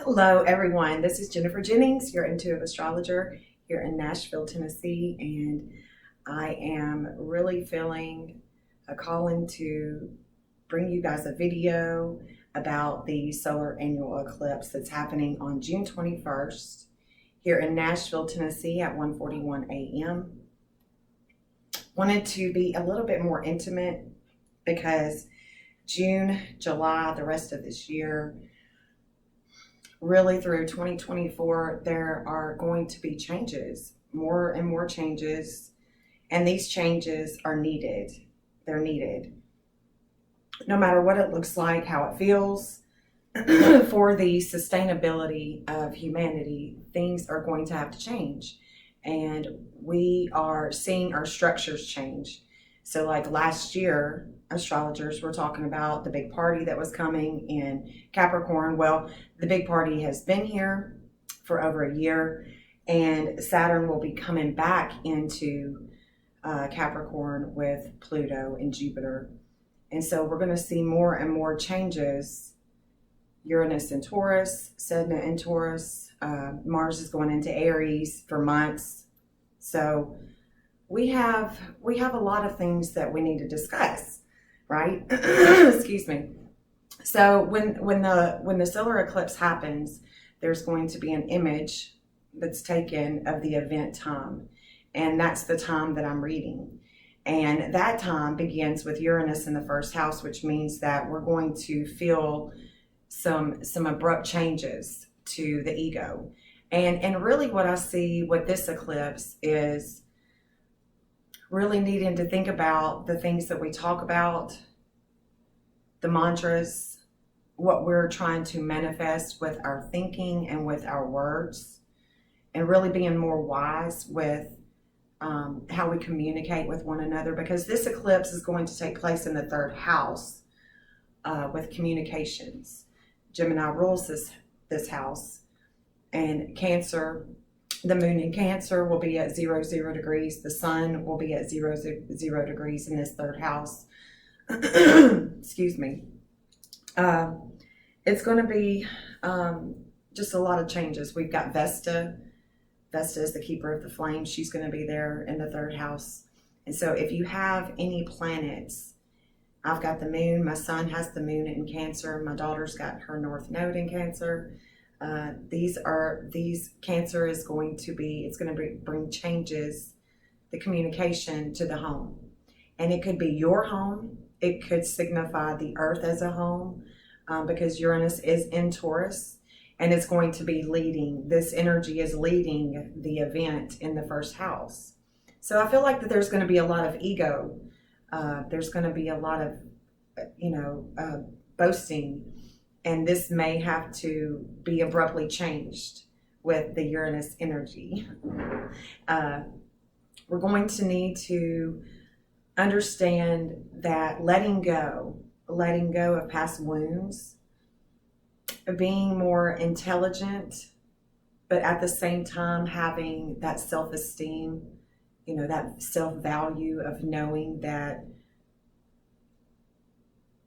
Hello, everyone. This is Jennifer Jennings, your intuitive astrologer here in Nashville, Tennessee, and I am really feeling a calling to bring you guys a video about the solar annual eclipse that's happening on June 21st here in Nashville, Tennessee at 1:41 a.m. Wanted to be a little bit more intimate because June, July, the rest of this year, really through 2024, there are going to be changes, more and more changes, and these changes are needed. They're needed. No matter what it looks like, how it feels, for the sustainability of humanity, things are going to have to change. And we are seeing our structures change. So like last year, astrologers were talking about the big party that was coming in Capricorn. Well, the big party has been here for over a year, and Saturn will be coming back into Capricorn with Pluto and Jupiter. And so we're going to see more and more changes. Uranus in Taurus, Sedna in Taurus, Mars is going into Aries for months. So we have a lot of things that we need to discuss, right? Excuse me. So when the solar eclipse happens, there's going to be an image that's taken of the event time, and that's the time that I'm reading. And that time begins with Uranus in the first house, which means that we're going to feel some abrupt changes to the ego. And really what I see with this eclipse is really needing to think about the things that we talk about, the mantras, what we're trying to manifest with our thinking and with our words, and really being more wise with how we communicate with one another, because this eclipse is going to take place in the third house with communications. Gemini rules this house, and Cancer, the moon in Cancer will be at 0 degrees. The sun will be at 0 degrees in this third house. Excuse me. It's going to be just a lot of changes. We've got Vesta. Vesta is the keeper of the flame. She's going to be there in the third house. And so if you have any planets, I've got the moon. My son has the moon in Cancer. My daughter's got her north node in Cancer. These Cancer is going to be, it's going to bring changes, the communication to the home. And it could be your home. It could signify the earth as a home, because Uranus is in Taurus, and it's going to be leading, this energy is leading the event in the first house. So I feel like that there's going to be a lot of ego. There's going to be a lot of, boasting. And this may have to be abruptly changed with the Uranus energy. We're going to need to understand that letting go of past wounds, being more intelligent, but at the same time having that self-esteem, that self-value of knowing that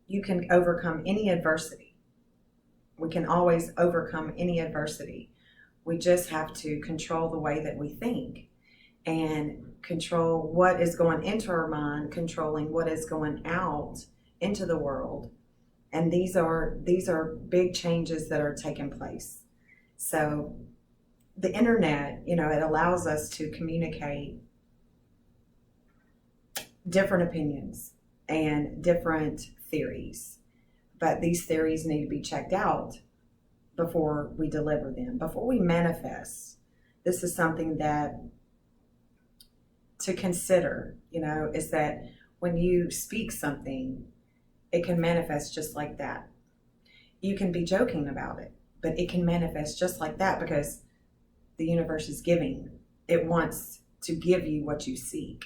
you can overcome any adversity. We can always overcome any adversity. We just have to control the way that we think and control what is going into our mind, controlling what is going out into the world. And these are big changes that are taking place. So the internet, it allows us to communicate different opinions and different theories. But these theories need to be checked out before we deliver them, before we manifest. This is something that to consider, is that when you speak something, it can manifest just like that. You can be joking about it, but it can manifest just like that because the universe is giving. It wants to give you what you seek.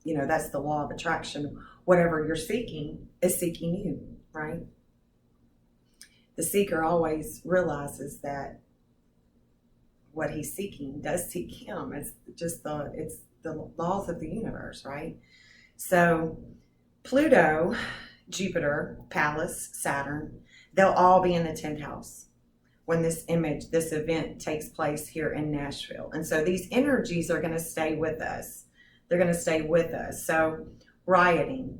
That's the law of attraction. Whatever you're seeking is seeking you, right? The seeker always realizes that what he's seeking does seek him. It's just it's the laws of the universe, right? So Pluto, Jupiter, Pallas, Saturn, they'll all be in the 10th house. when this event takes place here in Nashville. And so these energies are going to stay with us. They're going to stay with us. So rioting.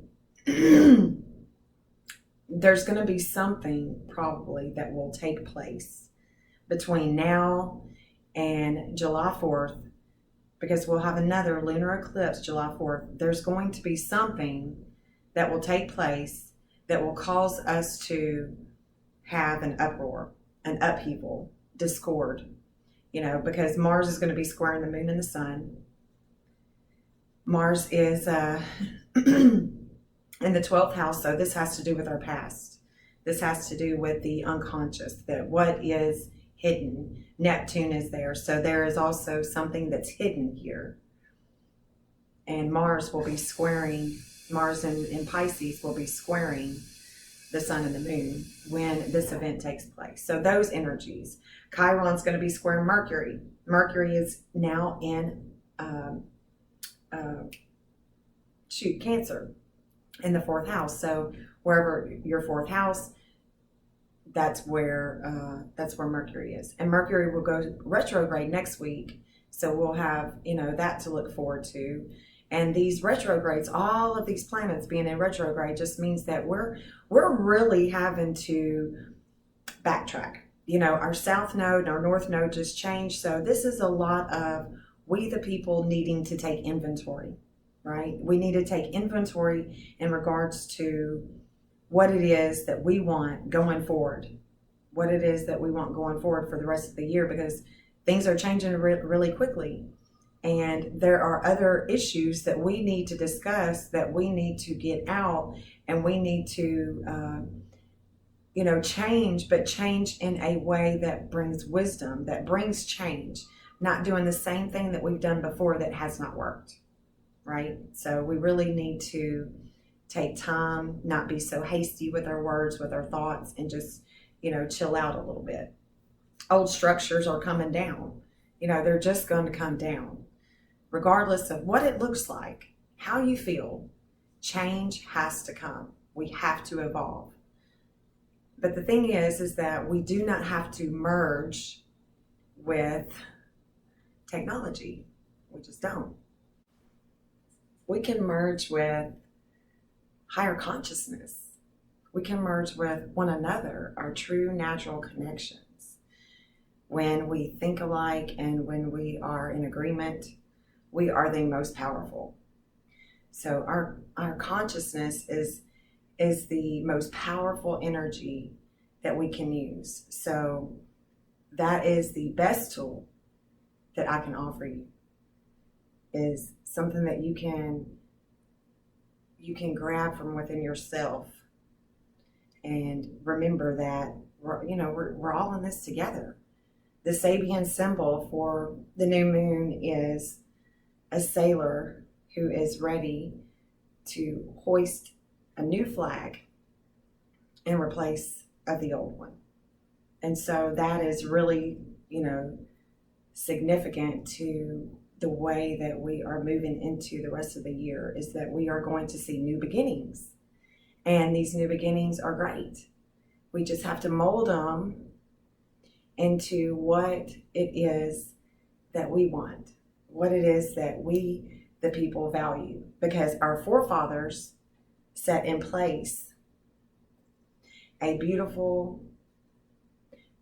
There's going to be something probably that will take place between now and July 4th, because we'll have another lunar eclipse July 4th. There's going to be something that will take place that will cause us to have an uproar, an upheaval, discord, because Mars is going to be squaring the moon and the sun. Mars is in the 12th house, so this has to do with our past. This has to do with the unconscious, that what is hidden. Neptune is there, so there is also something that's hidden here. And Mars will be squaring, Mars in Pisces will be squaring the sun and the moon when this event takes place. So those energies. Chiron's going to be squaring Mercury. Mercury is now in Cancer in the 4th house. So wherever your 4th house, that's where Mercury is. And Mercury will go retrograde next week. So we'll have, that to look forward to. And these retrogrades, all of these planets being in retrograde, just means that we're really having to backtrack. Our south node and our north node just changed. So this is a lot of we the people needing to take inventory, right? We need to take inventory in regards to what it is that we want going forward, what it is that we want going forward for the rest of the year, because things are changing really quickly. And there are other issues that we need to discuss, that we need to get out, and we need to, change, but change in a way that brings wisdom, that brings change, not doing the same thing that we've done before that has not worked, right? So we really need to take time, not be so hasty with our words, with our thoughts, and just, chill out a little bit. Old structures are coming down. They're just going to come down. Regardless of what it looks like, how you feel, change has to come. We have to evolve. But the thing is that we do not have to merge with technology. We just don't. We can merge with higher consciousness. We can merge with one another, our true natural connections. When we think alike and when we are in agreement, we are the most powerful. So our consciousness is the most powerful energy that we can use. So that is the best tool that I can offer you, is something that you can grab from within yourself, and remember that we're all in this together. The Sabian symbol for the new moon is a sailor who is ready to hoist a new flag in replace of the old one. And so that is really, significant to the way that we are moving into the rest of the year, is that we are going to see new beginnings. And these new beginnings are great. We just have to mold them into what it is that we want, what it is that we, the people, value. Because our forefathers set in place a beautiful,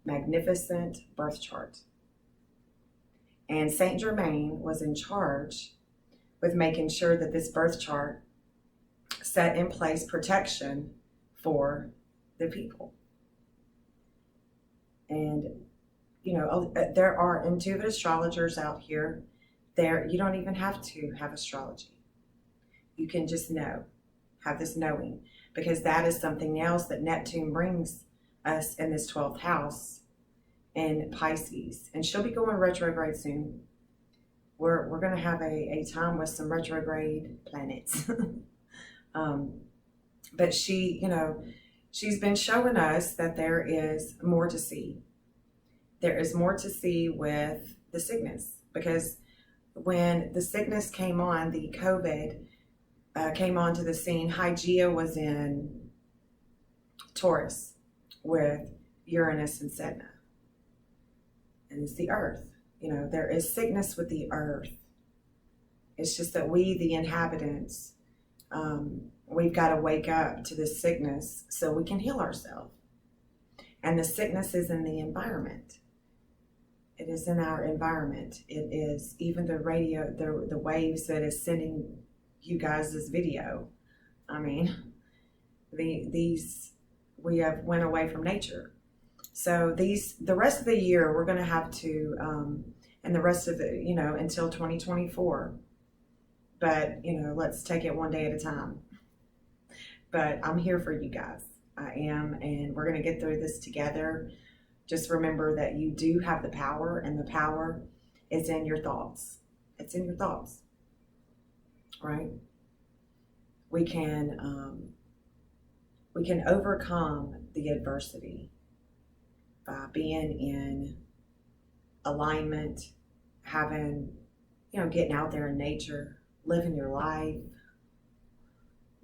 magnificent birth chart. And Saint Germain was in charge with making sure that this birth chart set in place protection for the people. And, there are intuitive astrologers out here. You don't even have to have astrology. You can just have this knowing, because that is something else that Neptune brings us in this 12th house in Pisces. And she'll be going retrograde soon. We're going to have a time with some retrograde planets. But she's been showing us that there is more to see. There is more to see with the sickness, because when the sickness came on, the COVID came onto the scene, Hygeia was in Taurus with Uranus and Sedna. and it's the earth. There is sickness with the earth. It's just that we, the inhabitants, we've got to wake up to this sickness so we can heal ourselves. And the sickness is in the environment. It is in our environment. It is even the radio, the waves that is sending you guys this video. I mean, we have went away from nature. So the rest of the year, we're going to have to, and the rest of the, until 2024. But, let's take it one day at a time. But I'm here for you guys. I am, and we're going to get through this together. Just remember that you do have the power, and the power is in your thoughts. It's in your thoughts, right? We can overcome the adversity by being in alignment, getting out there in nature, living your life,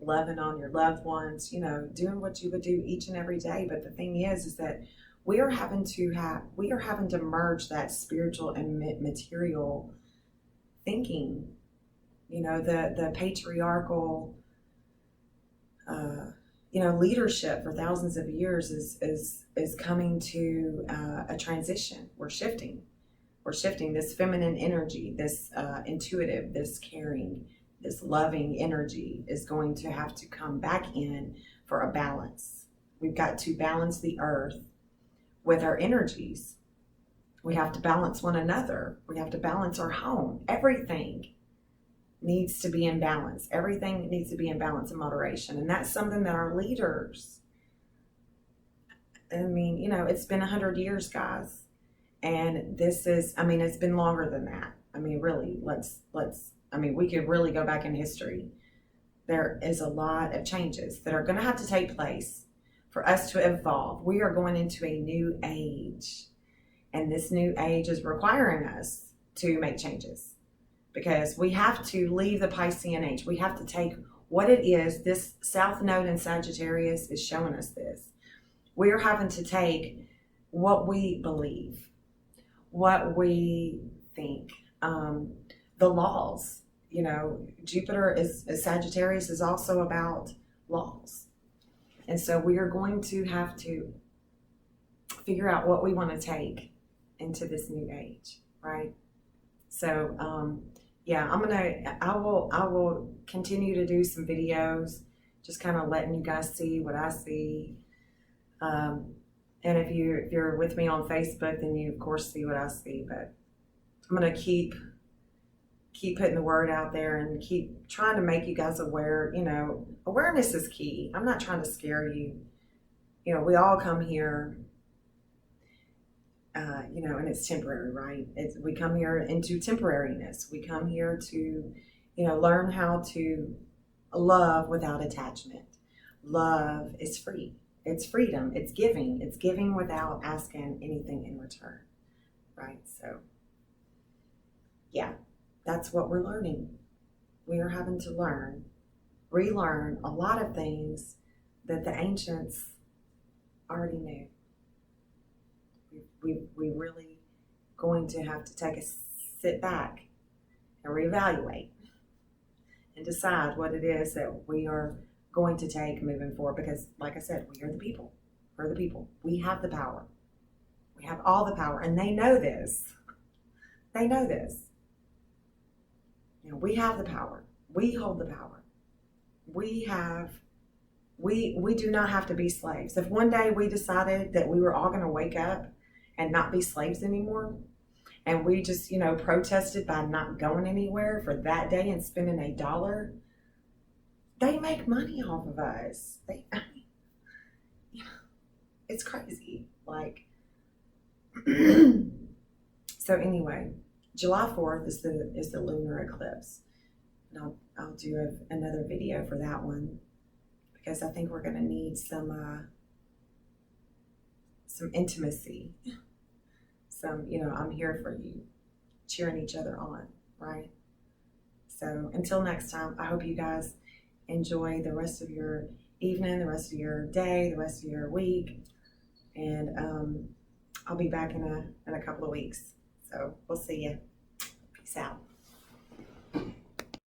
loving on your loved ones, doing what you would do each and every day. But the thing is that we are having to merge that spiritual and material thinking. The patriarchal, leadership for thousands of years is coming to a transition. We're shifting this feminine energy, this intuitive, this caring, this loving energy is going to have to come back in for a balance. We've got to balance the earth with our energies. We have to balance one another. We have to balance our home. Everything needs to be in balance. Everything needs to be in balance and moderation. And that's something that our leaders, it's been 100 years, guys. And this is, it's been longer than that. Really, we could really go back in history. There is a lot of changes that are going to have to take place for us to evolve. We are going into a new age, and this new age is requiring us to make changes because we have to leave the Piscean age. We have to take what it is. This South Node in Sagittarius is showing us this. We are having to take what we believe, what we think, the laws. Jupiter is Sagittarius is also about laws. And so we are going to have to figure out what we want to take into this new age, right? So, I will continue to do some videos, just kind of letting you guys see what I see. And if you're with me on Facebook, then you of course see what I see. But I'm gonna keep putting the word out there and keep trying to make you guys aware. Awareness is key. I'm not trying to scare you. We all come here, and it's temporary, right? We come here into temporariness. We come here to, learn how to love without attachment. Love is free. It's freedom. It's giving. It's giving without asking anything in return, right? So, yeah. That's what we're learning. We are having to relearn a lot of things that the ancients already knew. We really going to have to sit back and reevaluate and decide what it is that we are going to take moving forward. Because, like I said, we are the people. We're the people. We have the power. We have all the power, and they know this. They know this. We have the power. We hold the power. We do not have to be slaves. If one day we decided that we were all going to wake up and not be slaves anymore, and we just, protested by not going anywhere for that day and spending $1, they make money off of us. It's crazy. So anyway, July 4th is the lunar eclipse. And I'll do another video for that one because I think we're going to need some intimacy. I'm here for you, cheering each other on, right? So until next time, I hope you guys enjoy the rest of your evening, the rest of your day, the rest of your week. And I'll be back in a couple of weeks. So we'll see you. Peace out.